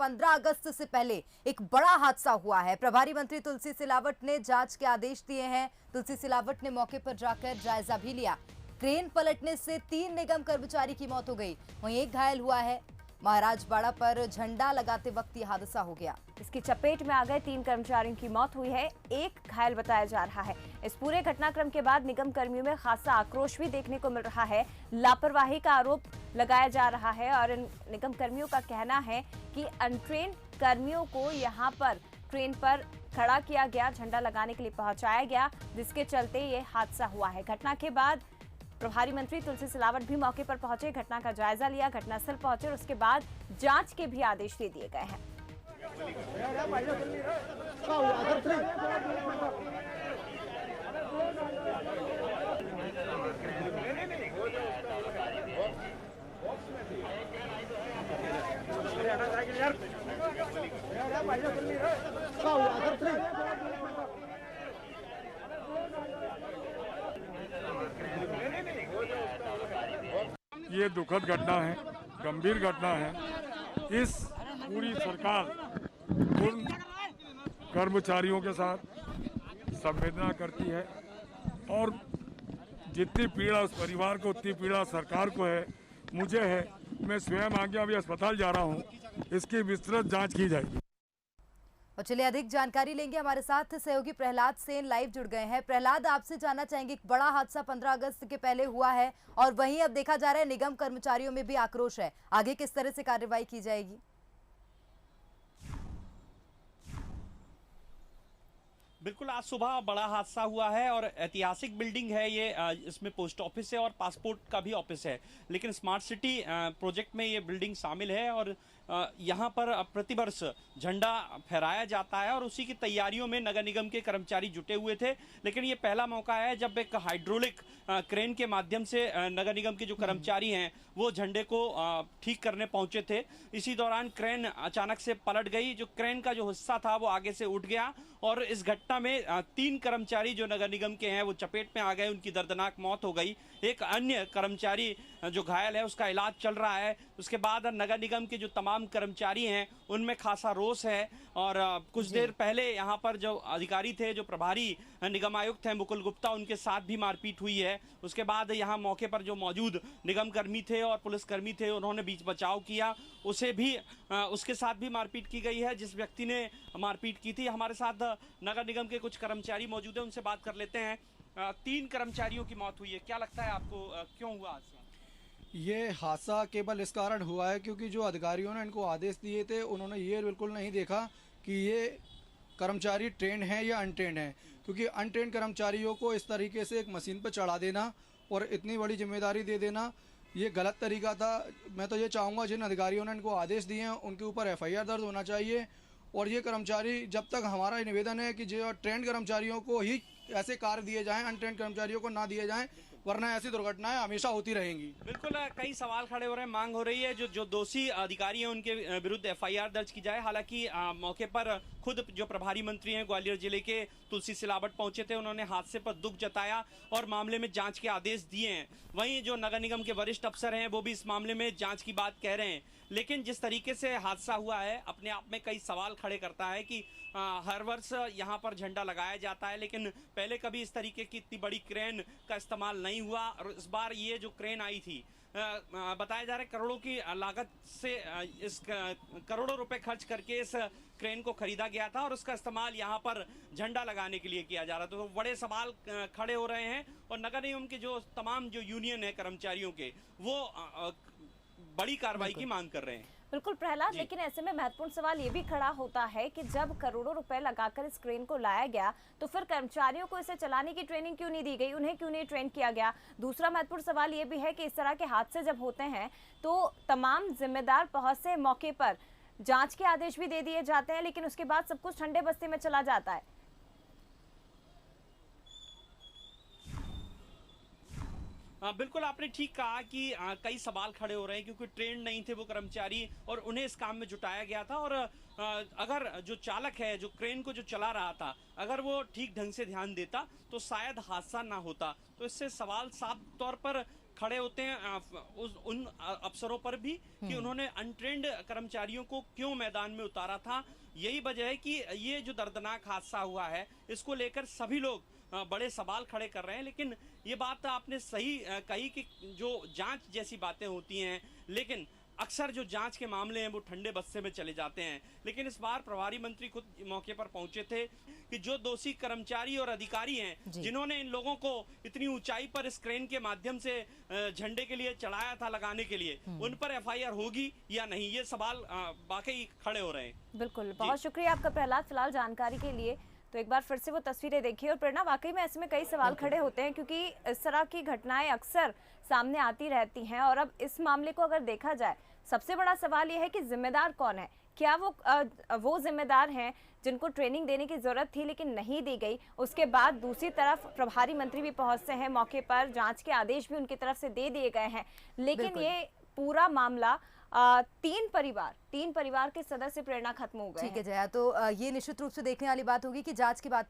15 अगस्त से पहले एक बड़ा हादसा हुआ है। प्रभारी मंत्री तुलसी सिलावट ने जांच के आदेश दिए हैं। तुलसी सिलावट ने मौके पर जाकर जायजा भी लिया। क्रेन पलटने से 3 निगम कर्मचारी की मौत हो गई, वहीं एक घायल हुआ है। महाराजबाड़ा पर झंडा लगाते वक्त यह हादसा हो गया। इसकी चपेट में आ गए 3 कर्मचारियों की मौत हुई है, एक घायल बताया जा रहा है। इस पूरे घटनाक्रम के बाद निगम कर्मियों में खासा आक्रोश भी देखने को मिल रहा है। लापरवाही का आरोप लगाया जा रहा है और इन निगम कर्मियों का कहना है कि अनट्रेन्ड कर्मियों को यहां पर ट्रेन पर खड़ा किया गया, झंडा लगाने के लिए पहुंचाया गया, जिसके चलते ये हादसा हुआ है। घटना के बाद प्रभारी मंत्री तुलसी सिलावट भी मौके पर पहुंचे, घटना का जायजा लिया, घटनास्थल पहुंचे और उसके बाद जांच के भी आदेश दे दिए गए हैं। ये दुखद घटना है, गंभीर घटना है। इस पूरी सरकार उन कर्मचारियों के साथ संवेदना करती है और जितनी पीड़ा उस परिवार को उतनी पीड़ा सरकार को है, मुझे है। मैं स्वयं आगे अभी अस्पताल जा रहा हूँ, इसकी विस्तृत जांच की जाएगी। और चलिए अधिक जानकारी लेंगे, हमारे साथ सहयोगी प्रहलाद सेन लाइव जुड़ गए हैं। प्रहलाद, आपसे जानना चाहेंगे, एक बड़ा हादसा 15 अगस्त के पहले हुआ है और वहीं अब देखा जा रहा है निगम कर्मचारियों में भी आक्रोश है, आगे किस तरह से कार्रवाई की जाएगी? बिल्कुल, आज सुबह बड़ा हादसा हुआ है और ऐतिहासिक बिल्डिंग है ये। इसमें पोस्ट ऑफिस है और पासपोर्ट का भी ऑफिस है, लेकिन स्मार्ट सिटी प्रोजेक्ट में ये बिल्डिंग शामिल है और यहाँ पर प्रतिवर्ष झंडा फहराया जाता है और उसी की तैयारियों में नगर निगम के कर्मचारी जुटे हुए थे। लेकिन ये पहला मौका है जब एक हाइड्रोलिक क्रेन के माध्यम से नगर निगम के जो कर्मचारी हैं वो झंडे को ठीक करने पहुंचे थे। इसी दौरान क्रेन अचानक से पलट गई। जो क्रेन का जो हिस्सा था वो आगे से उठ गया और इस घटना में 3 कर्मचारी जो नगर निगम के हैं वो चपेट में आ गए, उनकी दर्दनाक मौत हो गई। एक अन्य कर्मचारी जो घायल है उसका इलाज चल रहा है। उसके बाद नगर निगम के जो तमाम कर्मचारी हैं उनमें खासा रोष है और कुछ देर पहले यहाँ पर जो अधिकारी थे, जो प्रभारी निगम आयुक्त हैं मुकुल गुप्ता, उनके साथ भी मारपीट हुई है। उसके बाद यहाँ मौके पर जो मौजूद निगम कर्मी थे और पुलिसकर्मी थे उन्होंने बीच बचाव किया, उसके साथ भी मारपीट की गई है जिस व्यक्ति ने मारपीट की थी। हमारे साथ नगर निगम के कुछ कर्मचारी मौजूद हैं, उनसे बात कर लेते हैं। 3 कर्मचारियों की मौत हुई है, क्या लगता है आपको, क्यों हुआ हादसा? ये हादसा केवल इस कारण हुआ है क्योंकि जो अधिकारियों ने इनको आदेश दिए थे उन्होंने ये बिल्कुल नहीं देखा कि ये कर्मचारी ट्रेंड हैं या अनट्रेंड हैं, क्योंकि अनट्रेंड कर्मचारियों को इस तरीके से एक मशीन पर चढ़ा देना और इतनी बड़ी जिम्मेदारी दे देना ये गलत तरीका था। मैं तो ये चाहूँगा जिन अधिकारियों ने इनको आदेश दिए हैं उनके ऊपर FIR दर्ज होना चाहिए और ये कर्मचारी, जब तक हमारा निवेदन है कि जो ट्रेंड कर्मचारियों को ही ऐसे कार्य दिए जाएं, अनट्रेंड कर्मचारियों को ना दिए जाएं, वरना ऐसी दुर्घटनाएं हमेशा होती रहेंगी। बिल्कुल, कई सवाल खड़े हो रहे हैं, मांग हो रही है जो दोषी अधिकारी हैं उनके विरुद्ध FIR दर्ज की जाए। हालांकि मौके पर खुद जो प्रभारी मंत्री हैं ग्वालियर जिले के तुलसी सिलावट पहुंचे थे, उन्होंने हादसे पर दुख जताया और मामले में जांच के आदेश दिए हैं। वहीं जो नगर निगम के वरिष्ठ अफसर हैं वो भी इस मामले में जांच की बात कह रहे हैं। लेकिन जिस तरीके से हादसा हुआ है अपने आप में कई सवाल खड़े करता है कि हर वर्ष यहाँ पर झंडा लगाया जाता है, लेकिन पहले कभी इस तरीके की इतनी बड़ी क्रेन का इस्तेमाल नहीं हुआ और इस बार ये जो क्रेन आई थी, बताया जा रहा है करोड़ों की लागत से इस करोड़ों रुपए खर्च करके इस क्रेन को खरीदा गया था और उसका इस्तेमाल यहाँ पर झंडा लगाने के लिए किया जा रहा था। तो बड़े सवाल खड़े हो रहे हैं और नगर निगम के जो तमाम जो यूनियन है कर्मचारियों के, वो बड़ी कार्रवाई की मांग कर रहे हैं। बिल्कुल प्रहलाद, लेकिन ऐसे में महत्वपूर्ण सवाल ये भी खड़ा होता है कि जब करोड़ों रुपए लगाकर इस क्रेन को लाया गया तो फिर कर्मचारियों को इसे चलाने की ट्रेनिंग क्यों नहीं दी गई, उन्हें क्यों नहीं ट्रेन किया गया? दूसरा महत्वपूर्ण सवाल ये भी है कि इस तरह के हादसे जब होते हैं तो तमाम जिम्मेदार पहुंचते मौके पर, जांच के आदेश भी दे दिए जाते हैं, लेकिन उसके बाद सब कुछ ठंडे बस्ते में चला जाता है। बिल्कुल, आपने ठीक कहा कि कई सवाल खड़े हो रहे हैं क्योंकि ट्रेंड नहीं थे वो कर्मचारी और उन्हें इस काम में जुटाया गया था। और अगर जो चालक है, जो क्रेन को जो चला रहा था, अगर वो ठीक ढंग से ध्यान देता तो शायद हादसा ना होता। तो इससे सवाल साफ तौर पर खड़े होते हैं उन अफसरों पर भी कि उन्होंने अनट्रेंड कर्मचारियों को क्यों मैदान में उतारा था। यही वजह है कि ये जो दर्दनाक हादसा हुआ है इसको लेकर सभी लोग बड़े सवाल खड़े कर रहे हैं। लेकिन ये बात आपने सही कही कि जो जांच जैसी बातें होती हैं, लेकिन अक्सर जो जांच के मामले हैं वो ठंडे बस्ते में चले जाते हैं। लेकिन इस बार प्रभारी मंत्री खुद मौके पर पहुंचे थे कि जो दोषी कर्मचारी और अधिकारी हैं जिन्होंने इन लोगों को इतनी ऊंचाई पर इस क्रेन के माध्यम से झंडे के लिए चढ़ाया था लगाने के लिए, उन पर एफआईआर होगी या नहीं, ये सवाल वाकई खड़े हो रहे हैं। बिल्कुल, बहुत शुक्रिया आपका प्रहलाद फिलहाल जानकारी के लिए। तो एक बार फिर से वो तस्वीरें देखिए। और प्रेरणा, वाकई में ऐसे में कई सवाल खड़े होते हैं क्योंकि इस तरह की घटनाएं अक्सर सामने आती रहती हैं। और अब इस मामले को अगर देखा जाए, सबसे बड़ा सवाल यह है कि जिम्मेदार कौन है। क्या वो जिम्मेदार हैं जिनको ट्रेनिंग देने की जरूरत थी लेकिन नहीं दी गई। उसके बाद दूसरी तरफ प्रभारी मंत्री भी पहुंचते हैं मौके पर, जांच के आदेश भी उनकी तरफ से दे दिए गए हैं। लेकिन ये पूरा मामला तीन परिवार के सदस्य प्रेरणा खत्म हो गए। ठीक है जया, तो ये निश्चित रूप से देखने वाली बात होगी कि जांच के बाद क्या